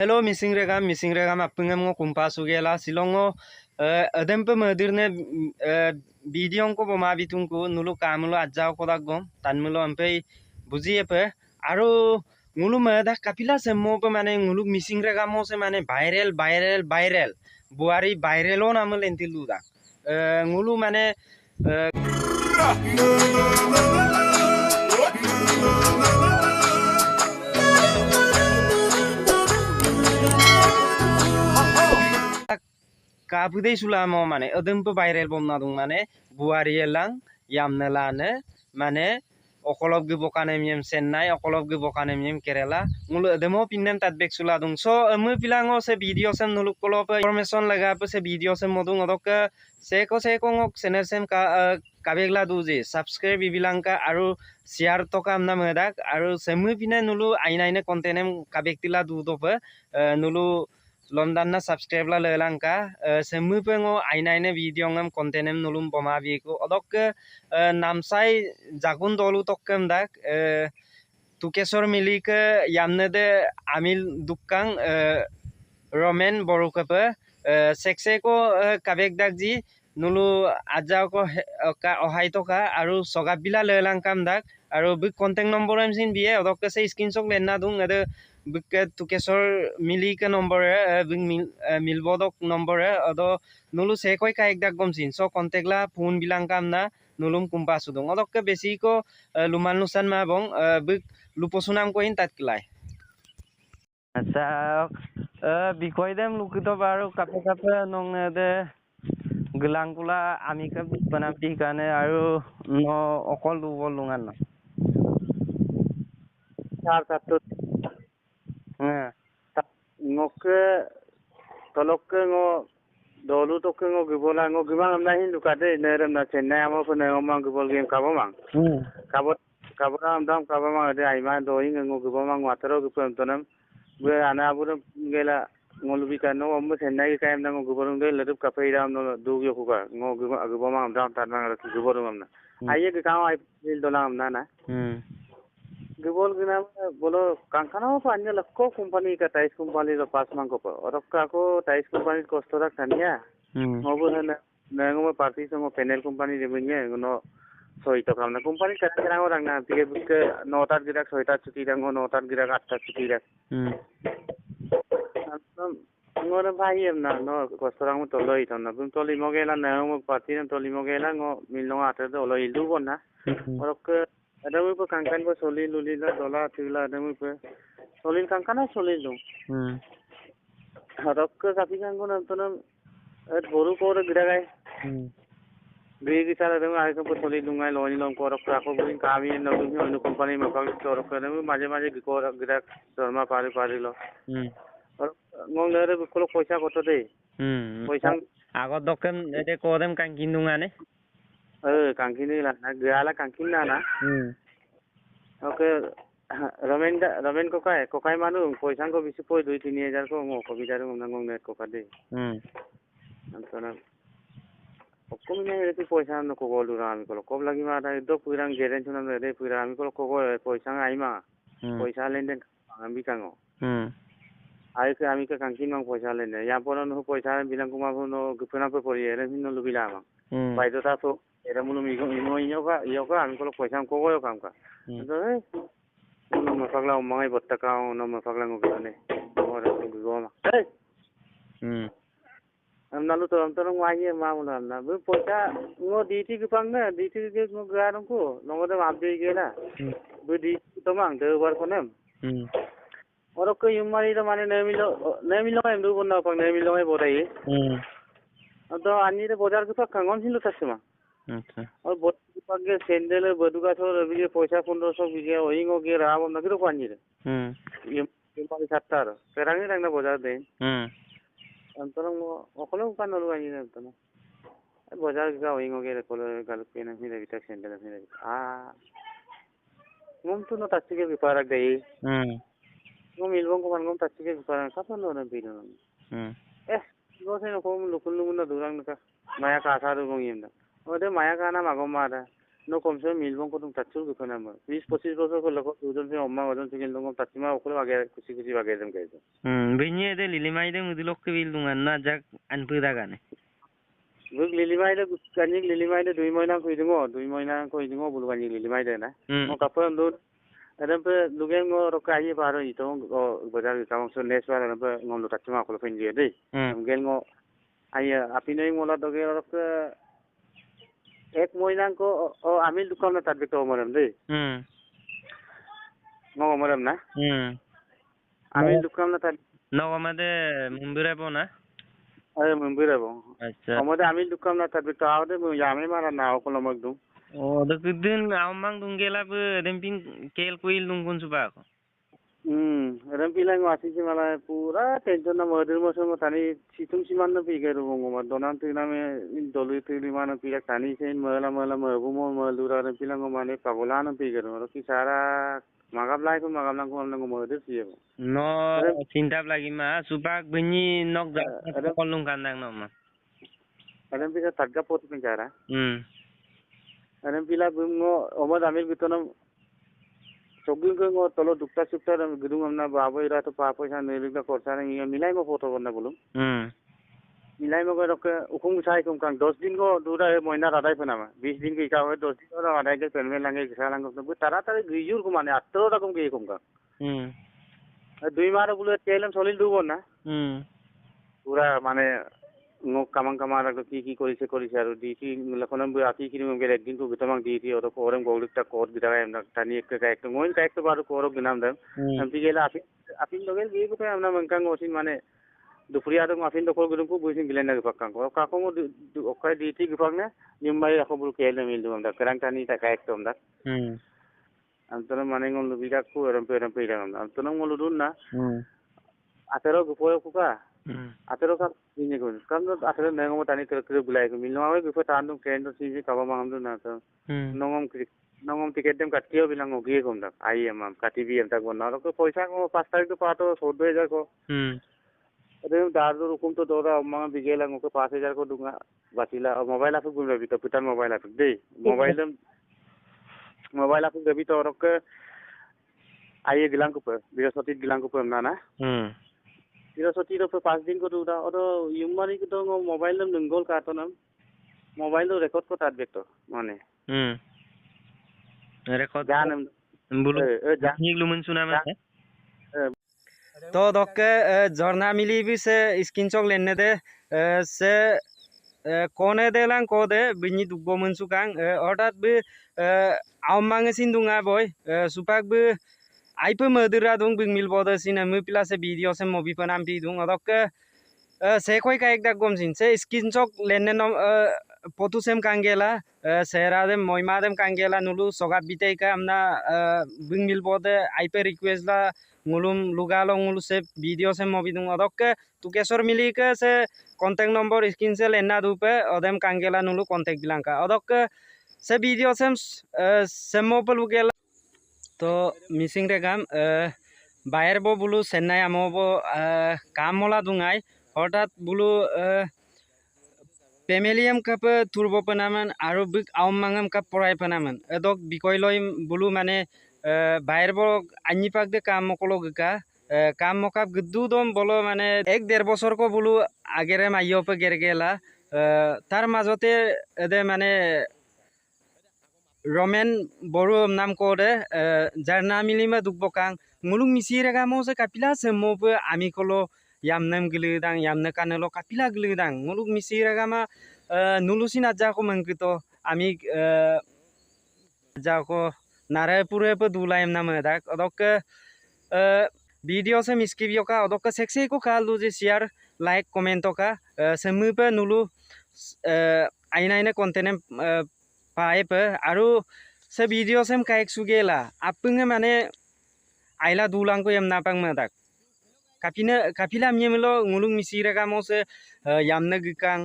Hello, missing regam apungam ngo kumpa sugela silongo adem pe madirne video ko boma bitungku nulu kamulo ajao ko dagom tanmulo ampe buji pe aro ngulu mada kapila semmo pe mane ngulu missing regam se mane viral buari viral on amul entilu da ngulu mane Kapudai sulamo mane adem pe viral bomna dung mane buari elang yamnelane mane okolop ge bokane miem Chennai okolop ge bokane miem Kerala ngulu demo pinnem tat bek suladung so mu pilango se video sem nuluk kolop information laga pe se video sem modung odok seko ngok channel sem ka kabegla duji subscribe bibilangka aru share to kam na medak aru semu pine nulu aina contentem kabektila du dope nulu London na subscribe la lelangka semu pengo aina video ngam contentem nulum boma biku odok namsai jagun dolu tokkem dak tukesor milik yamne de amil dukkang romen borukape sekse ko kabek dak ji nulu aja ko ohai toka aru sogabila lelangkam dak aru big contact number am sin biye odok se screenshot lenna dung ade big tukesor milik number big milbodok number odo nulu se koi ka ek dak gom sin so contact la phone bilangkam na nulum kumpa sudung odok ke besi ko luman lusan ma bong big luposunam ko in tat klai asa bikoi dem lukito baru kape nong de gelangkula ami ke panapi kane aru no okol du bolungan no चार सत्तर ngoke tolok ngo dolu to ngo gibola ngo gimang amna hin dukade nerem na Chennai amo ko ngo mang gibol game kabo mang kabo am dam kabo mang ade aima do ing ngo gibol mang watero gipem tonam be ana abur gela ngolubi kano am Chennai ka am ngo gibol ngai ledup kapai ram no du yo ko ngo gibol mang dam tar mang gibol amna aye ke kaw ai dil dolam na na Gibol gina bolo kankana pa anya lakko company ka tais company ro pas mang ko orok ka ko tais company kostora kania ngobu na nango ma party so panel company de bunye no soi to kamna company ka rang orang na tige bukke notar girak soita chuti rang notar girak atta chuti rang ngora bhai na no kostora mo toloi tonna bum toli mogela na mo party na toli mogela ngo milno ate do lo ildu bonna orok ada mo kangkan ko soli luli la dola tigla ada mo solin kangkana soli lu harok ka kapi kango na tonam boru ko ra gidagai begi sara demo ai ko soli lungai loni long ko rok ko buin kami na buin no company ma ka to rok na maje ko gidak dorma pari lo ngong lere ko poisa koto de poisa agot dokem ede ko dem kangkin dungane kangkini la gala kangkin na oke ramen ko kai manu poisa ko bisi poi 2-3 ko ngo ko bidaru ngong net ko kade antona ko mine reti poisa no ko golu ram ko lagi ma da do purang geren chuna de purang ko poisa ai ma poisa lenden ambi kango ai ke ami ke kangkin mang poisa lende ya pono no poisa bilang kuma no gupena pe pori ere no lubila ma bai do ta so era mulu mi yo ka ami ko poisa ko yo kam ka do no ma pagla mangai botta ka no ma pagla ngo ne ora go ma am nalu to am to ngwai ma mu na bu poisa ngo diti ke pang na diti ke ngo garang ko no de ma de ge na bu di to mang de war ko nem और कोई उम्र तो माने नहीं मिलो हम दो बंदा पक नहीं मिलो है बोराई तो अन्य तो बाजार के पास कंगन सिलो तस्मा अच्छा और बहुत पाक के सेंडल बदुका छोड़ अभी के पैसा 1500 बिके ओइंगो के राव न किरो पानी रे ये माने 70 पेरांगे रंगना बाजार दे अंतरंग ओखलो का नलु आनी रे अंतन बाजार का ओइंगो के कोलो गल पे न मिले बिटा सेंडल मिले मुम तो न तस्सी के व्यापार गई ngom ilbong ko man ngom tatike parang kapan lo na bino go se no ko lukul lungun na durang ka maya ka sa ru ngom yenda ode maya ka na magom ma da no komse milbon ko tum tatchul ko na ma 20-25 bosor ko lako ujon se omma ojon se longom tatchima okole bage kusi kusi bage dem kaiso Binye de lilimai de mudilok ke bildungan na jak anpuda gane. bug lilimai de kanjing lilimai de 2 moina ko idingo bulu kanjing lilimai de na mo kapon do adam pe lugen ngo rokai baro ito ngo bazar ka so neswa na pe ngom tatchima ko fen je de ngel ngo aya apinoi mola doge rok ek moina ko amil dukam na tadbe to moram de ngo moram na amil dukam na tad no amade mumbire bona. अरे मुंबई रे बो अच्छा हमदे आमिल दुकान ना तबे तो आवदे यामे मारा ना ओकलो मगदु oh da kudin amang dunggela be demping kel kuil dungkun suba ko. रम पिलांग वासी से मला पूरा टेंशन ना मदर मसो तानी सितुम सिमान न पिगे रो गो म दोनान तिना में दोलु तिली मान पिला तानी से मला मला मगुमो मलुरा रम पिलांग माने पगोला न पिगे रो कि सारा मागाबलाय को मागाबलां को हमन मदर पिए No cinta lagi mah subak bunyi nok dak kolung kandang no mah. रम पिला तगगा पोत पिंजारा रम पिला गुमो ओमद आमिल गुतनो Sogin ko ngo tolo dukta sukta ram gudung amna babo ira to pa paisa nelikda korsa na ngi milai mo photo bonna bulum milai mo ko rok ukum sai kum kang 10 din ko dura e moina radai pena ma 20 din ki ka ho 10 din ora radai ke penme lange kisa lang ko bu tara tara gijur ko mane atro da kum ke kum ka dui mara bulu telam solil du bonna pura mane ngo kamang kamara ko ki korise aru di ki lakonam bu aki ki mo gele din ko bitamang di ti oro ko orem goglikta kod bidara em tani ek ka ek ngoin ka ek to baru ko oro ginam dam ampi gela apin dogel gi ko amna mangkang osin mane dupuriya do afin do ko gudum ko buisin gilen na pakang ko ka ko mo okai di ti gipang na nimbai ako bul kele mil dum da kerang tani ta ka ek tom da antara mane ngol lubiga ko orem pe dam antara ngol dun na atero gupo ko ka atero ka ini ko kam no atero nengo tani ter bulai ko milno awe gupo tandum kendo siji kaba mangam dun na to nongom tiket dem katio bilang ogi kom da ai amam katibi em tak bonna ko paisa ko 5 tarik to pato 14000 ko अरे दादू रुकुम तो दोरा अम्मा बिगेला को 5000 को दूंगा बातीला और mobile आप गुम रवि तो पितान मोबाइल आप दे मोबाइल आप गबी तो रक आइए गिलांग को बृहस्पति गिलांग को ना ना बृहस्पति तो 5 दिन को दूरा और युमारी को तो मोबाइल नम नंगोल का तो नम मोबाइल तो रिकॉर्ड को ताद बेक तो माने record जान bulu nik lumen suna mas to dokke jorna mili bi se screenshot lenne de se kone de lang ko de binyi dugbo mensu kang odat bi aumang sindunga boy supak bi aipe madura dong bing mil boda sina mu pila se video se mobi panam pi dung odokke se koi ka ekdak gom sin se screenshot lenne no potu sem kangela sera dem moima dem kangela nulu sogat bitei ka amna bing mil bode aipe request la ngulum lugalo ngulu se video se mobi dung odokke tukesor mili ke se contact number skin se lena dupe odem kangela nulu contact bilanka odokke se video sem mopel ugela to missing re gam bayer bo bulu chennai amo bo kam mola dungai হঠাৎ bulu পেমেলিয়াম cup তুরব পেনামান আৰু বিক আউমাঙাম cup পৰাই পেনামান এদক বিকয় লৈ blue মানে বাইৰ বক আনি পাক দে কাম মকলো গকা কাম মকাপ গদু দম বলো মানে 1-1.5 বছৰ কো বুলু আগেৰে মাইয়পে গেৰগেলা তাৰ মাজতে এদে মানে ৰমেন বড়ো নাম কোৰে যাৰ নাম মিলিমা দুকবকাং মুলুং মিছিৰে গামো যে কাপিলা সেমপে আমি কলো yamnam gelidang yamna kanelo kapila gelidang muluk misira gama nulusin aja ko mangkito ami aja ko narai pure pe dulaim nama dak odok video se miskibio ka odok seksi ko kalu je share like comment ka semu pe nulu aina aina content pae pe aru se video sem kaik sugela apenge mane aila dulang ko yam napang madak kapila miemelo ngulung misira kamo se yamna gikang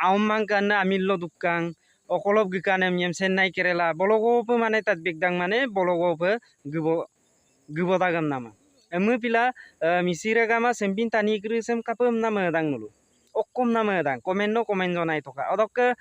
aumang kana amillo dukang okolop gikane miem sennai kerela bologo pe mane tat bigdang mane bologo pe gubo dagam nama emu pila misira kama sempin tani kru sem kapem nama dang nulu okkom nama dang komen no komen jonai toka odok